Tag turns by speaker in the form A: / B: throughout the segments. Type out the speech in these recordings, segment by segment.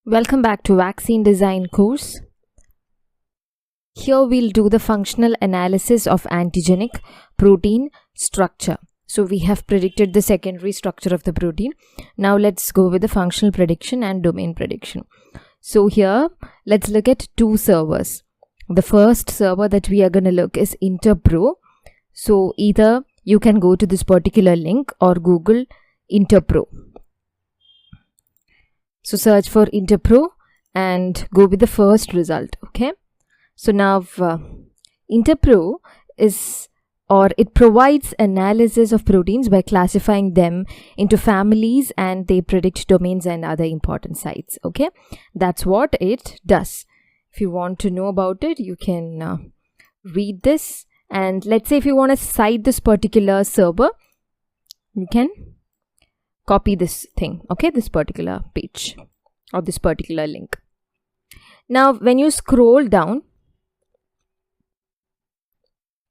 A: Welcome back to Vaccine Design course. Here we'll do the functional analysis of antigenic protein structure. So we have predicted the secondary structure of the protein. Now let's go with the functional prediction and domain prediction. So here let's look at two servers. The first server that we are going to look is Interpro. So either you can go to this particular link or Google Interpro. So search for Interpro and go with the first result. Okay. So now Interpro it provides analysis of proteins by classifying them into families, and they predict domains and other important sites. Okay. That's what it does. If you want to know about it, you can read this. And let's say if you want to cite this particular server, you can copy this thing, okay, this particular page or this particular link. Now when you scroll down,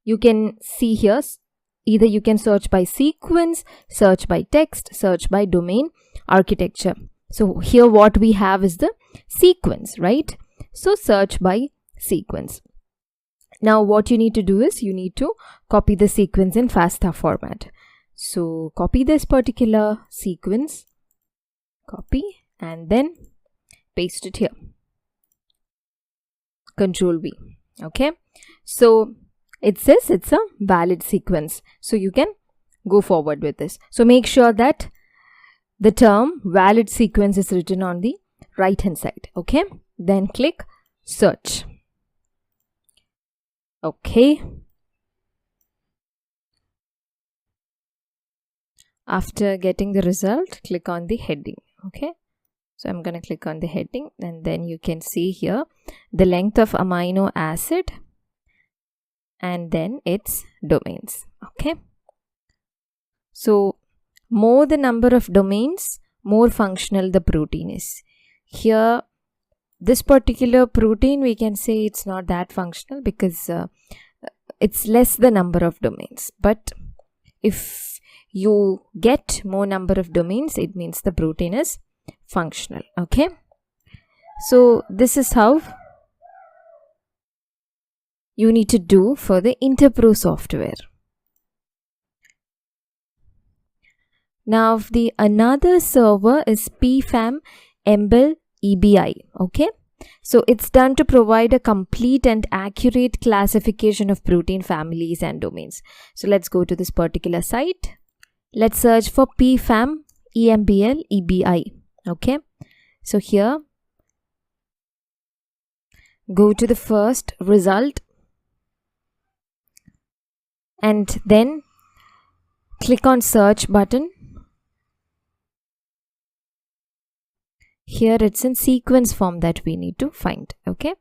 A: you can see here, either you can search by sequence, search by text, search by domain, architecture. So here what we have is the sequence, right? So search by sequence. Now what you need to do is you need to copy the sequence in FASTA format. So copy this particular sequence, copy, and then paste it here. Control V. Okay. So it says it's a valid sequence. So you can go forward with this. So make sure that the term valid sequence is written on the right hand side. Okay. Then click search. Okay. After getting the result, click on the heading. Okay. So I'm going to click on the heading, and then you can see here the length of amino acid and then its domains. Okay. So more the number of domains, more functional the protein is. Here, this particular protein, we can say it's not that functional because it's less the number of domains. But if you get more number of domains, it means the protein is functional. Okay. So this is how you need to do for the Interpro software. Now the another server is PFAM Embl EBI. Okay. So it's done to provide a complete and accurate classification of protein families and domains. So let's go to this particular site. Let's search for PFAM EMBL EBI. Okay. So here, go to the first result and then click on search button. Here it's in sequence form that we need to find. Okay.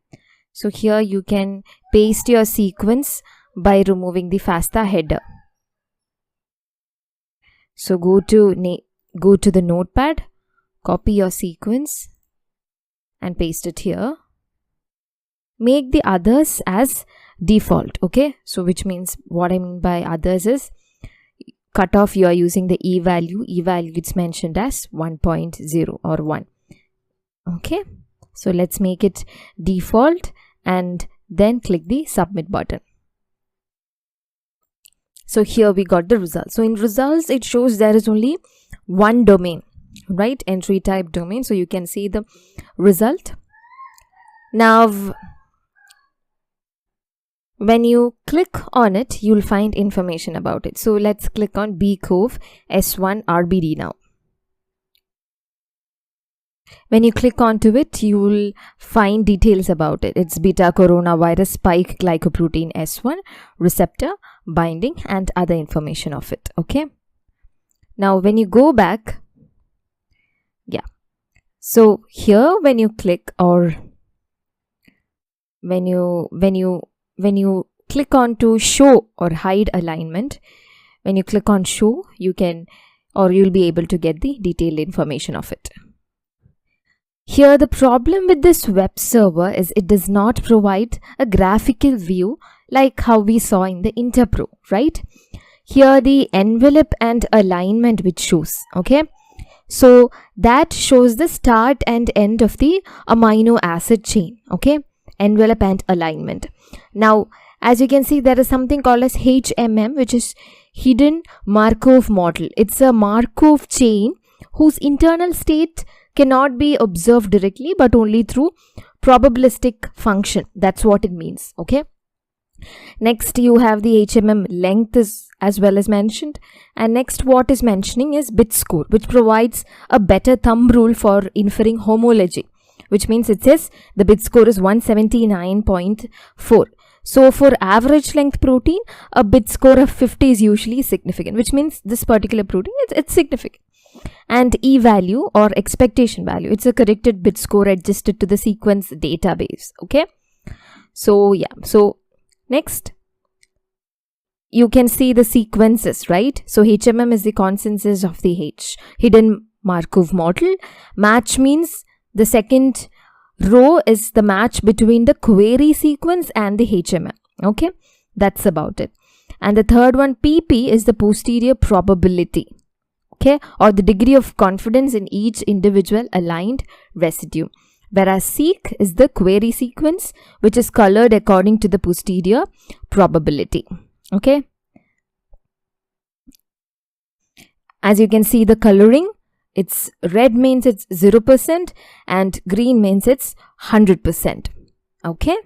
A: So here you can paste your sequence by removing the FASTA header. So go to the notepad, copy your sequence and paste it here. Make the others as default. Okay. So which means, what I mean by others is cutoff, you are using the E value. E value it's mentioned as 1.0 or 1. Okay. So let's make it default and then click the submit button. So here we got the results. So in results, it shows there is only one domain, right? Entry type domain. So you can see the result. Now, when you click on it, you'll find information about it. So let's click on BCOV S1 RBD now. When you click onto it, you will find details about it. It's beta coronavirus spike glycoprotein S1 receptor binding and other information of it. Okay. Now when you go back, so here when you click, or when you click on to show or hide alignment, when you click on show, you'll be able to get the detailed information of it. Here the problem with this web server is it does not provide a graphical view like how we saw in the Interpro, right? Here the envelope and alignment which shows. Okay. So that shows the start and end of the amino acid chain, okay, envelope and alignment. Now, as you can see, there is something called as HMM, which is hidden Markov model. It's a Markov chain whose internal state cannot be observed directly, but only through probabilistic function. That's what it means, okay. Next, you have the HMM length is as well as mentioned. And next, what is mentioning is bit score, which provides a better thumb rule for inferring homology, which means it says the bit score is 179.4. So for average length protein, a bit score of 50 is usually significant, which means this particular protein, it's significant. And E value or expectation value, it's a corrected bit score adjusted to the sequence database, okay. So yeah, so next, you can see the sequences, right? So HMM is the consensus of the hidden Markov model. Match means the second row is the match between the query sequence and the HMM, okay? That's about it. And the third one, PP, is the posterior probability, okay, or the degree of confidence in each individual aligned residue. Whereas seq is the query sequence, which is colored according to the posterior probability, okay. As you can see the coloring, it's red means it's 0% and green means it's 100%, okay.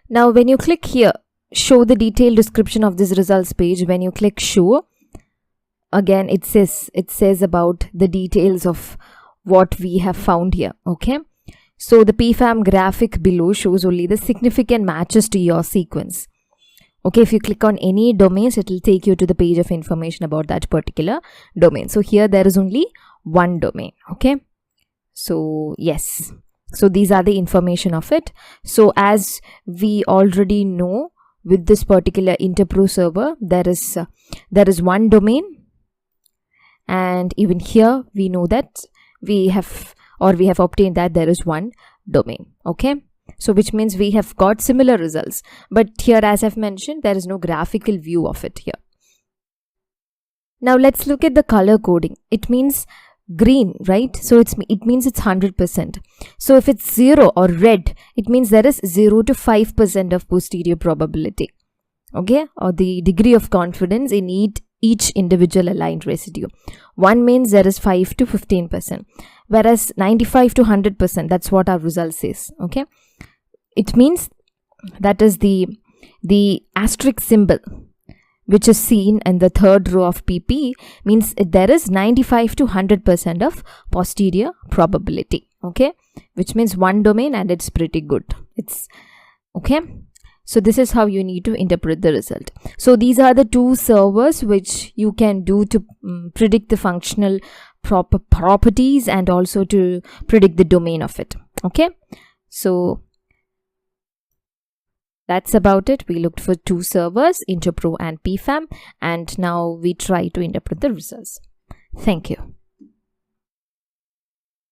A: Now when you click here, show the detailed description of this results page, when you click show, again it says about the details of what we have found here, okay. So the PFAM graphic below shows only the significant matches to your sequence, okay. If you click on any domains, it will take you to the page of information about that particular domain. So here there is only one domain, okay. So yes, so these are the information of it. So as we already know, with this particular Interpro server, there is one domain. And even here we know that we have obtained that there is one domain, okay. So which means we have got similar results, but here, as I've mentioned, there is no graphical view of it here. Now let's look at the color coding. It means green, right? So it means it's 100%. So if it's 0 or red, it means there is 0 to 5% of posterior probability, okay, or the degree of confidence in each individual aligned residue. 1 means there is 5 to 15%, whereas 95 to 100%, that's what our result says, okay. It means that is the asterisk symbol which is seen in the third row of PP means there is 95 to 100% of posterior probability, okay, which means one domain and it's pretty good. It's okay. So this is how you need to interpret the result. So these are the two servers which you can do to predict the functional properties and also to predict the domain of it, okay. So that's about it. We looked for two servers, Interpro and PFAM, and now we try to interpret the results. Thank you.